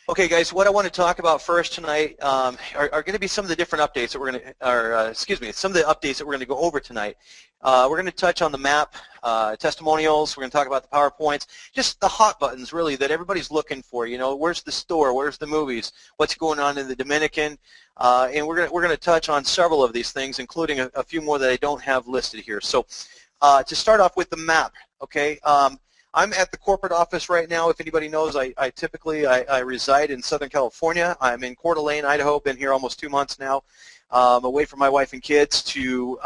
Okay, guys, what I want to talk about first tonight are going to be some of the different updates that we're going to, some of the updates that we're going to go over tonight. We're going to touch on the map, testimonials. We're going to talk about the PowerPoints, just the hot buttons, really, that everybody's looking for. You know, where's the store? Where's the movies? What's going on in the Dominican? And we're going to touch on several of these things, including a few more that I don't have listed here. So, to start off with the map, okay. I'm at the corporate office right now. If anybody knows, I typically reside in Southern California. I'm in Coeur d'Alene, Idaho. Been here almost 2 months now, away from my wife and kids to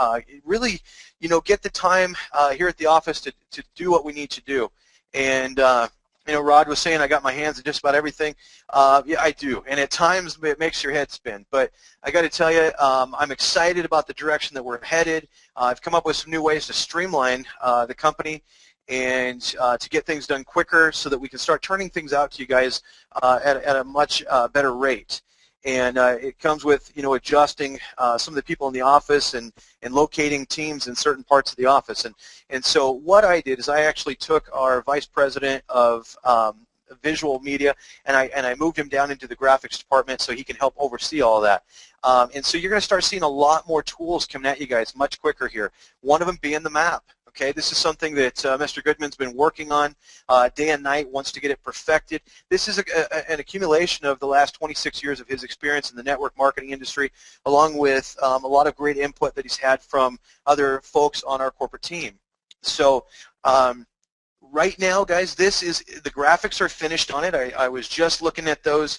really, you know, get the time here at the office to do what we need to do. And you know, Rod was saying I got my hands in just about everything. Yeah, I do, and at times it makes your head spin. But I got to tell you, I'm excited about the direction that we're headed. I've come up with some new ways to streamline the company and to get things done quicker so that we can start turning things out to you guys at a much better rate. And it comes with, you know, adjusting some of the people in the office and locating teams in certain parts of the office. And so what I did is I actually took our vice president of visual media and I moved him down into the graphics department so he can help oversee all of that. And so you're going to start seeing a lot more tools coming at you guys much quicker here. One of them being the map. Okay, this is something that Mr. Goodman's been working on day and night, wants to get it perfected. This is an accumulation of the last 26 years of his experience in the network marketing industry, along with a lot of great input that he's had from other folks on our corporate team. So right now, guys, the graphics are finished on it. I was just looking at those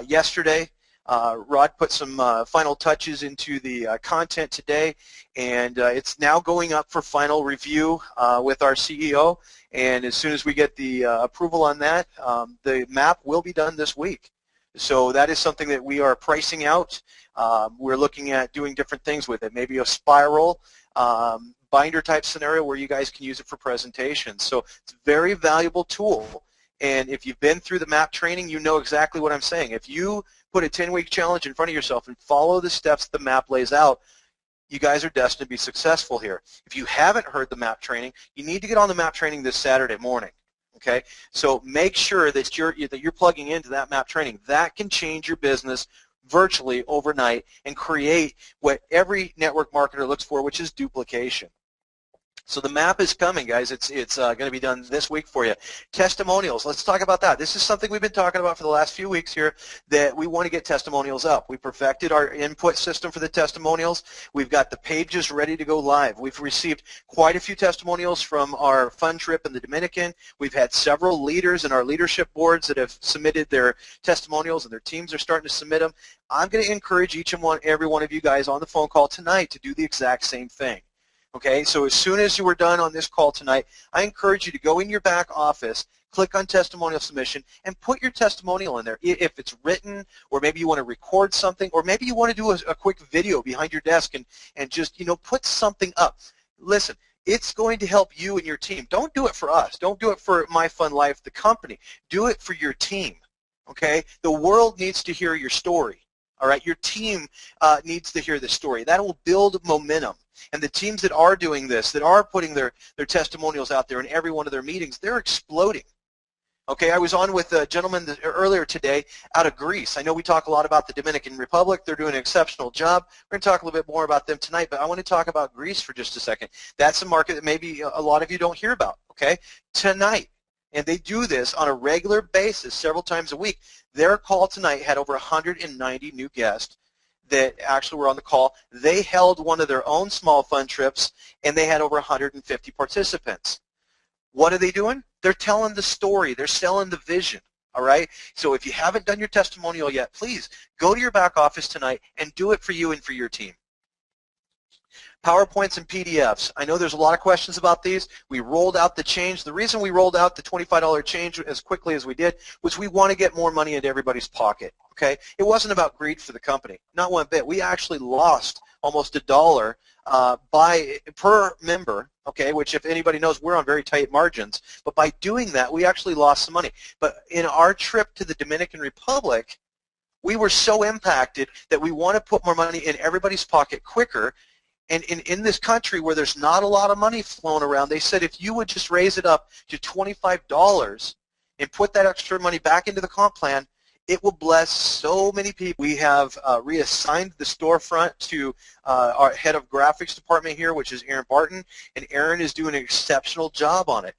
yesterday. Rod put some final touches into the content today, and it's now going up for final review with our CEO, and as soon as we get the approval on that, the map will be done this week. So that is something that we are pricing out. We're looking at doing different things with it, maybe a spiral binder type scenario where you guys can use it for presentations. So it's a very valuable tool. And if you've been through the map training, you know exactly what I'm saying. If you put a 10-week challenge in front of yourself and follow the steps the map lays out, you guys are destined to be successful here. If you haven't heard the map training, you need to get on the map training this Saturday morning. Okay? So make sure that you're plugging into that map training. That can change your business virtually overnight and create what every network marketer looks for, which is duplication. So the map is coming, guys. It's going to be done this week for you. Testimonials. Let's talk about that. This is something we've been talking about for the last few weeks here, that we want to get testimonials up. We perfected our input system for the testimonials. We've got the pages ready to go live. We've received quite a few testimonials from our fun trip in the Dominican. We've had several leaders in our leadership boards that have submitted their testimonials, and their teams are starting to submit them. I'm going to encourage each and every one of you guys on the phone call tonight to do the exact same thing. Okay, so as soon as you were done on this call tonight, I encourage you to go in your back office, click on testimonial submission, and put your testimonial in there. If it's written, or maybe you want to record something, or maybe you want to do a quick video behind your desk and just, you know, put something up. Listen, it's going to help you and your team. Don't do it for us. Don't do it for MyFunLife, the company. Do it for your team. Okay, the world needs to hear your story. All right, your team needs to hear this story. That will build momentum. And the teams that are doing this, that are putting their testimonials out there in every one of their meetings, they're exploding. Okay, I was on with a gentleman earlier today out of Greece. I know we talk a lot about the Dominican Republic. They're doing an exceptional job. We're going to talk a little bit more about them tonight, but I want to talk about Greece for just a second. That's a market that maybe a lot of you don't hear about, okay? Tonight, and they do this on a regular basis several times a week. Their call tonight had over 190 new guests that actually were on the call. They held one of their own small fun trips, and they had over 150 participants. What are they doing? They're telling the story. They're selling the vision, all right? So if you haven't done your testimonial yet, please go to your back office tonight and do it for you and for your team. PowerPoints and PDFs. I know there's a lot of questions about these. We rolled out the change. The reason we rolled out the $25 change as quickly as we did was we want to get more money into everybody's pocket, okay? It wasn't about greed for the company, not one bit. We actually lost almost $1 per member, okay, which if anybody knows, we're on very tight margins. But by doing that, we actually lost some money. But in our trip to the Dominican Republic, we were so impacted that we want to put more money in everybody's pocket quicker. And in this country where there's not a lot of money flowing around, they said if you would just raise it up to $25 and put that extra money back into the comp plan, It will bless so many people. We have reassigned the storefront to our head of graphics department here, which is Aaron Barton, and Aaron is doing an exceptional job on it.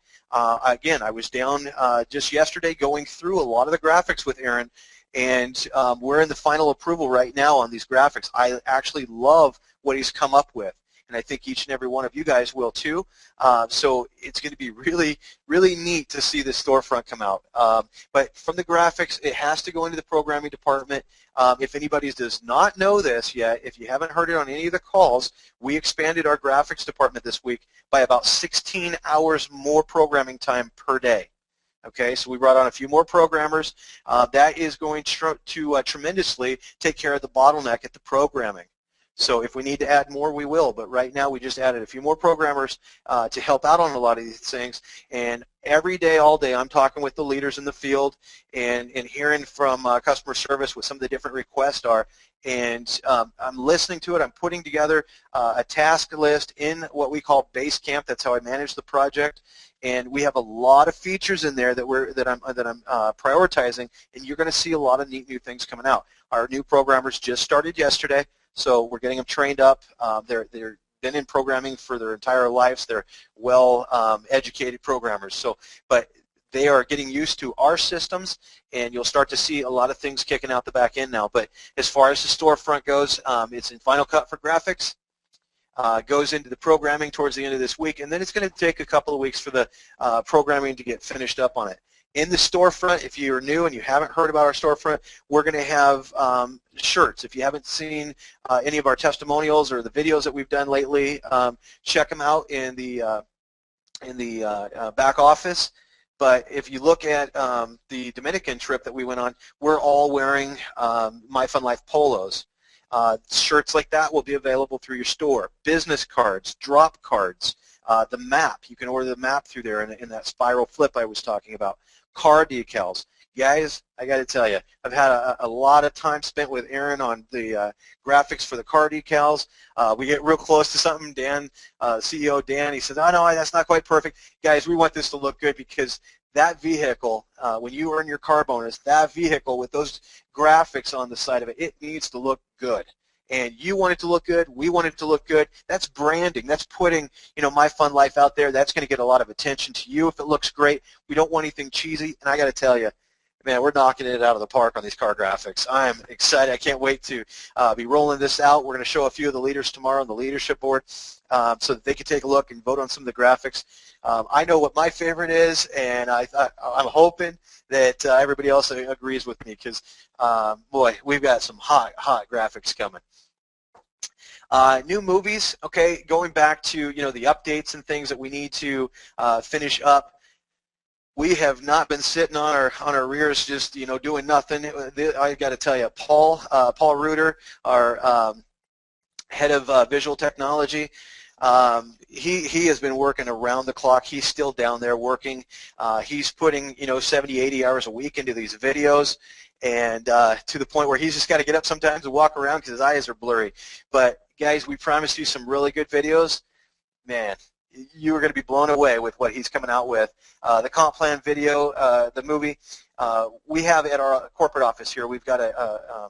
Again, I was down just yesterday going through a lot of the graphics with Aaron, and we're in the final approval right now on these graphics. I actually love what he's come up with, and I think each and every one of you guys will too. So it's going to be really, really neat to see this storefront come out. But from the graphics, it has to go into the programming department. If anybody does not know this yet, if you haven't heard it on any of the calls, we expanded our graphics department this week by about 16 hours more programming time per day. Okay, so we brought on a few more programmers. That is going to tremendously take care of the bottleneck at the programming. So if we need to add more, we will. But right now, we just added a few more programmers to help out on a lot of these things. And every day, all day, I'm talking with the leaders in the field and hearing from customer service what some of the different requests are. And I'm listening to it. I'm putting together a task list in what we call Basecamp. That's how I manage the project. And we have a lot of features in there that I'm prioritizing. And you're going to see a lot of neat new things coming out. Our new programmers just started yesterday. So we're getting them trained up. They've been in programming for their entire lives. They're well-educated programmers. So, but they are getting used to our systems, and you'll start to see a lot of things kicking out the back end now. But as far as the storefront goes, it's in Final Cut for graphics. Goes into the programming towards the end of this week, and then it's going to take a couple of weeks for the programming to get finished up on it. In the storefront, if you're new and you haven't heard about our storefront, we're going to have shirts. If you haven't seen any of our testimonials or the videos that we've done lately, check them out in the back office. But if you look at the Dominican trip that we went on, we're all wearing MyFunLife polos. Shirts like that will be available through your store. Business cards, drop cards, the map. You can order the map through there in that spiral flip I was talking about. Car decals. Guys, I got to tell you, I've had a lot of time spent with Aaron on the graphics for the car decals. We get real close to something. Dan, CEO Dan, he says, oh, no, that's not quite perfect. Guys, we want this to look good because that vehicle, when you earn your car bonus, that vehicle with those graphics on the side of it, it needs to look good. And you want it to look good, we want it to look good. That's branding. That's putting, MyFunLife out there. That's going to get a lot of attention to you if it looks great. We don't want anything cheesy. And I got to tell you, man, we're knocking it out of the park on these car graphics. I'm excited. I can't wait to be rolling this out. We're going to show a few of the leaders tomorrow on the leadership board so that they can take a look and vote on some of the graphics. I know what my favorite is, and I'm hoping that everybody else agrees with me because, boy, we've got some hot graphics coming. New movies, okay, going back to, the updates and things that we need to finish up. We have not been sitting on our rears just, doing nothing. I got to tell you, Paul Reuter, our head of visual technology, he has been working around the clock. He's still down there working. He's putting 70, 80 hours a week into these videos, and to the point where he's just got to get up sometimes and walk around because his eyes are blurry. But guys, we promised you some really good videos. Man, you are going to be blown away with what he's coming out with. The comp plan video, the movie, we have at our corporate office here, we've got a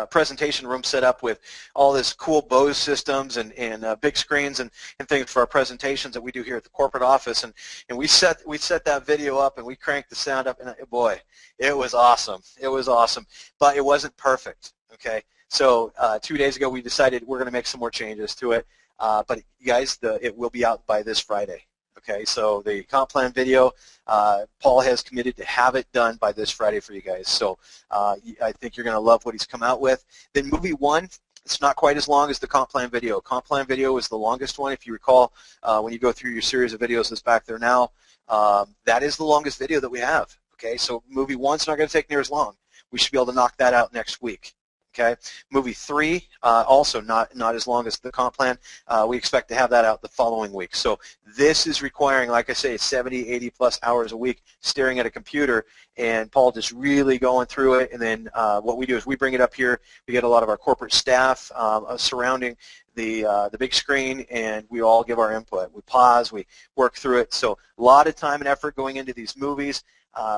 presentation room set up with all this cool Bose systems and big screens and things for our presentations that we do here at the corporate office. And we set that video up and we cranked the sound up, and boy, it was awesome. It was awesome, but it wasn't perfect, okay? So 2 days ago we decided we're going to make some more changes to it. But guys, it will be out by this Friday. Okay, so the comp plan video, Paul has committed to have it done by this Friday for you guys. So I think you're going to love what he's come out with. Then movie one, it's not quite as long as the comp plan video. Comp plan video is the longest one. If you recall, when you go through your series of videos that's back there now, that is the longest video that we have. Okay, so movie one's not going to take near as long. We should be able to knock that out next week. Okay, movie 3, also not as long as the comp plan. We expect to have that out the following week. So this is requiring, like I say, 70, 80 plus hours a week staring at a computer, and Paul just really going through it. And then what we do is we bring it up here. We get a lot of our corporate staff surrounding the big screen, and we all give our input. We pause, we work through it. So a lot of time and effort going into these movies.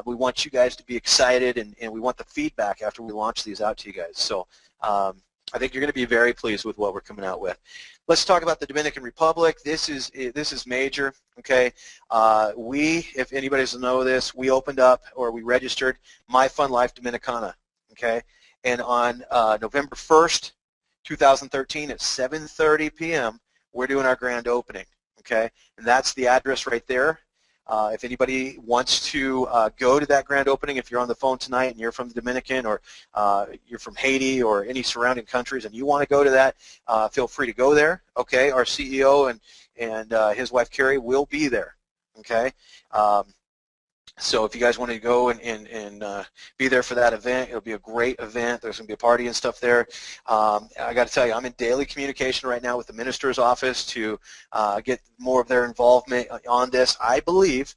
We want you guys to be excited, and we want the feedback after we launch these out to you guys. So I think you're going to be very pleased with what we're coming out with. Let's talk about the Dominican Republic. This is major. Okay, if anybody doesn't know this, we opened up, or we registered MyFunLife Dominicana. Okay, and on November 1st, 2013 at 7:30 p.m. we're doing our grand opening. Okay, and that's the address right there. If anybody wants to go to that grand opening, if you're on the phone tonight and you're from the Dominican, or you're from Haiti or any surrounding countries and you want to go to that, feel free to go there. Okay, our CEO and his wife Carrie will be there. Okay, so if you guys want to go and be there for that event, it'll be a great event. There's going to be a party and stuff there. I got to tell you, I'm in daily communication right now with the minister's office to get more of their involvement on this. I believe,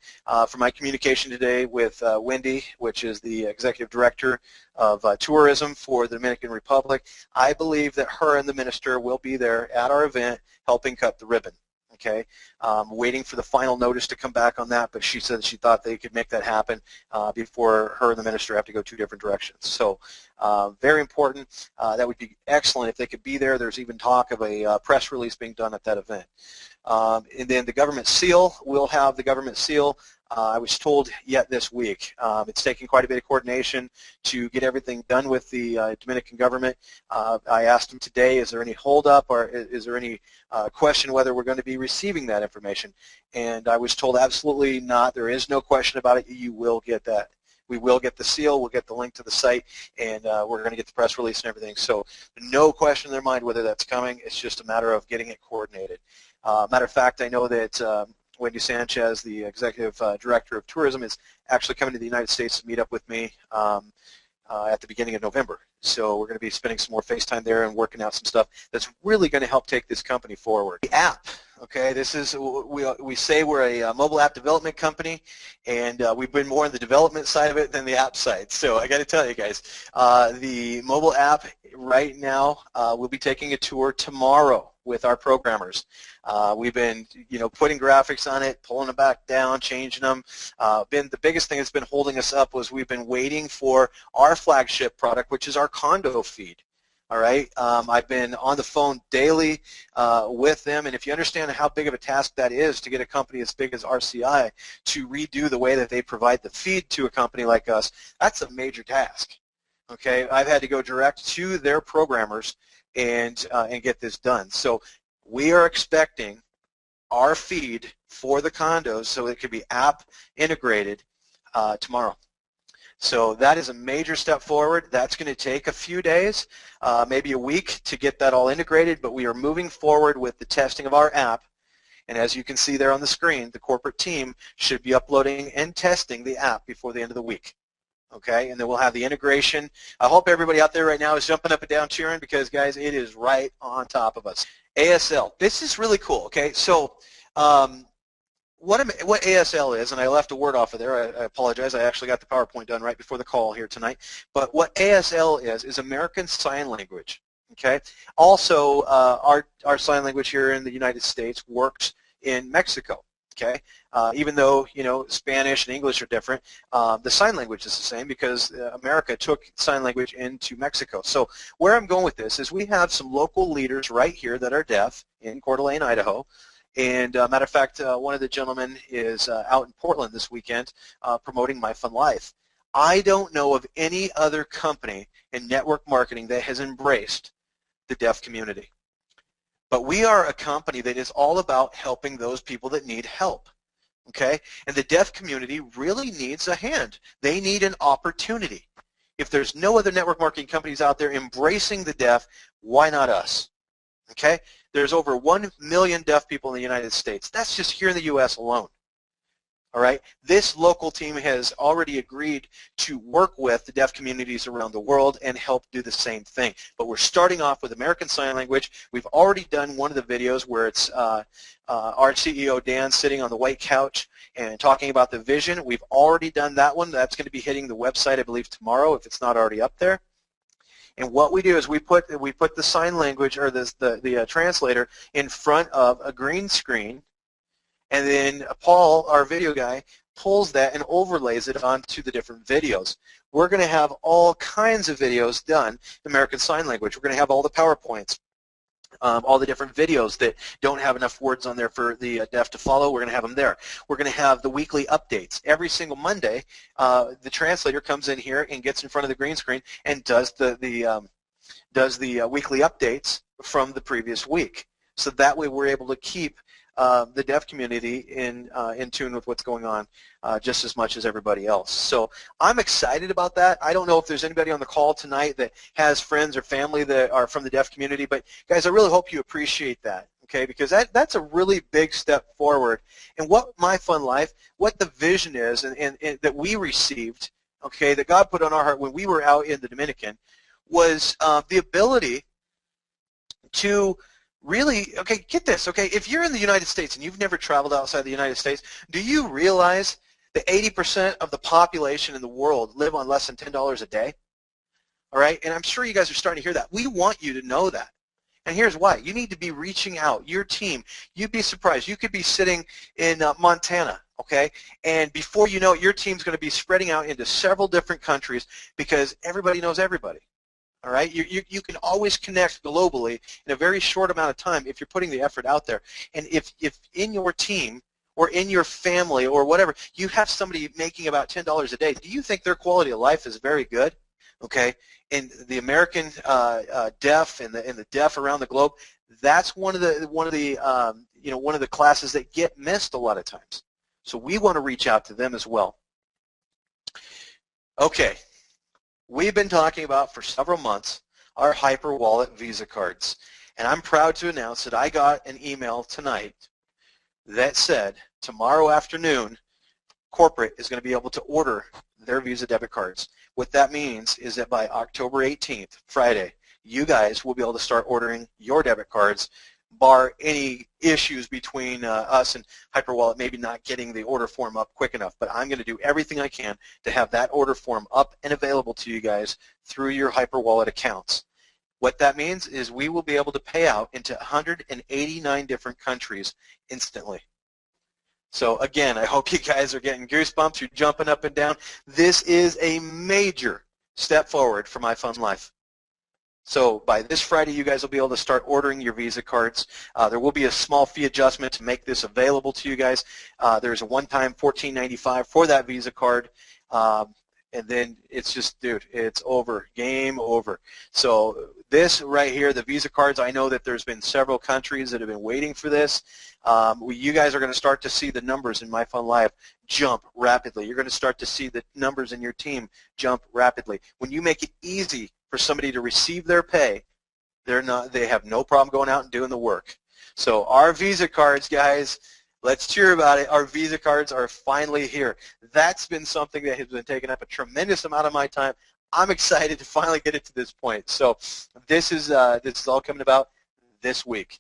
from my communication today with Wendy, which is the executive director of tourism for the Dominican Republic, I believe that her and the minister will be there at our event helping cut the ribbon. Okay, waiting for the final notice to come back on that, but she said she thought they could make that happen before her and the minister have to go two different directions. So very important. That would be excellent if they could be there. There's even talk of a press release being done at that event. And then the government seal, we'll have the government seal. I was told yet this week. It's taking quite a bit of coordination to get everything done with the Dominican government. I asked him today, is there any holdup, or is there any question whether we're going to be receiving that information? And I was told absolutely not. There is no question about it. You will get that. We will get the seal, we'll get the link to the site, and we're going to get the press release and everything. So no question in their mind whether that's coming. It's just a matter of getting it coordinated. Matter of fact, I know that Wendy Sanchez, the executive director of tourism, is actually coming to the United States to meet up with me at the beginning of November. So we're going to be spending some more FaceTime there and working out some stuff that's really going to help take this company forward. The app, okay, this is, we say we're a mobile app development company, and we've been more on the development side of it than the app side. So I got to tell you guys, the mobile app right now, we'll be taking a tour tomorrow with our programmers. We've been, putting graphics on it, pulling them back down, changing them. The biggest thing that's been holding us up was we've been waiting for our flagship product, which is our condo feed. All right, I've been on the phone daily with them, and if you understand how big of a task that is to get a company as big as RCI to redo the way that they provide the feed to a company like us, that's a major task. Okay, I've had to go direct to their programmers and get this done. So we are expecting our feed for the condos, so it could be app integrated tomorrow. So that is a major step forward. That's going to take a few days, maybe a week to get that all integrated, but we are moving forward with the testing of our app. And as you can see there on the screen, the corporate team should be uploading and testing the app before the end of the week. Okay, and then we'll have the integration. I hope everybody out there right now is jumping up and down cheering, because, guys, it is right on top of us. ASL, this is really cool. Okay, so what ASL is, and I left a word off of there. I apologize. I actually got the PowerPoint done right before the call here tonight. But what ASL is American Sign Language. Okay, also our sign language here in the United States works in Mexico. Okay, even though Spanish and English are different, the sign language is the same, because America took sign language into Mexico. So where I'm going with this is we have some local leaders right here that are deaf in Coeur d'Alene, Idaho. And matter of fact, one of the gentlemen is out in Portland this weekend promoting MyFunLife. I don't know of any other company in network marketing that has embraced the deaf community. But we are a company that is all about helping those people that need help, okay? And the deaf community really needs a hand. They need an opportunity. If there's no other network marketing companies out there embracing the deaf, why not us, okay? There's over 1 million deaf people in the United States. That's just here in the U.S. alone. All right, this local team has already agreed to work with the deaf communities around the world and help do the same thing. But we're starting off with American Sign Language. We've already done one of the videos where it's our CEO Dan sitting on the white couch and talking about the vision. We've already done that one. That's going to be hitting the website, I believe, tomorrow, if it's not already up there. And what we do is we put the sign language or the translator in front of a green screen, and then Paul, our video guy, pulls that and overlays it onto the different videos. We're going to have all kinds of videos done in American Sign Language. We're going to have all the PowerPoints, all the different videos that don't have enough words on there for the deaf to follow. We're going to have them there. We're going to have the weekly updates. Every single Monday, the translator comes in here and gets in front of the green screen and does the weekly updates from the previous week. So that way we're able to keep the deaf community in tune with what's going on just as much as everybody else. So I'm excited about that. I don't know if there's anybody on the call tonight that has friends or family that are from the deaf community, but guys, I really hope you appreciate that, okay, because that's a really big step forward. And what MyFunLife, what the vision is and that we received, okay, that God put on our heart when we were out in the Dominican was the ability to really, okay, get this, okay, if you're in the United States and you've never traveled outside the United States, do you realize that 80% of the population in the world live on less than $10 a day? All right, and I'm sure you guys are starting to hear that. We want you to know that. And here's why. You need to be reaching out. Your team, you'd be surprised. You could be sitting in Montana, okay, and before you know it, your team's going to be spreading out into several different countries because everybody knows everybody. All right, you can always connect globally in a very short amount of time if you're putting the effort out there. And if in your team or in your family or whatever, you have somebody making about $10 a day, do you think their quality of life is very good? Okay, and the American deaf and the deaf around the globe, that's one of the classes that get missed a lot of times. So we want to reach out to them as well. Okay. We've been talking about for several months our HyperWallet Visa cards, and I'm proud to announce that I got an email tonight that said tomorrow afternoon corporate is going to be able to order their Visa debit cards. What that means is that by October 18th, Friday, you guys will be able to start ordering your debit cards, bar any issues between us and HyperWallet maybe not getting the order form up quick enough. But I'm going to do everything I can to have that order form up and available to you guys through your HyperWallet accounts. What that means is we will be able to pay out into 189 different countries instantly. So again, I hope you guys are getting goosebumps. You're jumping up and down. This is a major step forward for MyFunLife. So by this Friday, you guys will be able to start ordering your Visa cards. There will be a small fee adjustment to make this available to you guys. There's a one-time $14.95 for that Visa card. And then it's just, dude, it's over, game over. So this right here, the Visa cards, I know that there's been several countries that have been waiting for this. You guys are going to start to see the numbers in MyFunLife jump rapidly. You're going to start to see the numbers in your team jump rapidly. When you make it easy for somebody to receive their pay, they have no problem going out and doing the work. So our Visa cards, guys, let's cheer about it. Our Visa cards are finally here. That's been something that has been taking up a tremendous amount of my time. I'm excited to finally get it to this point. So this is all coming about this week.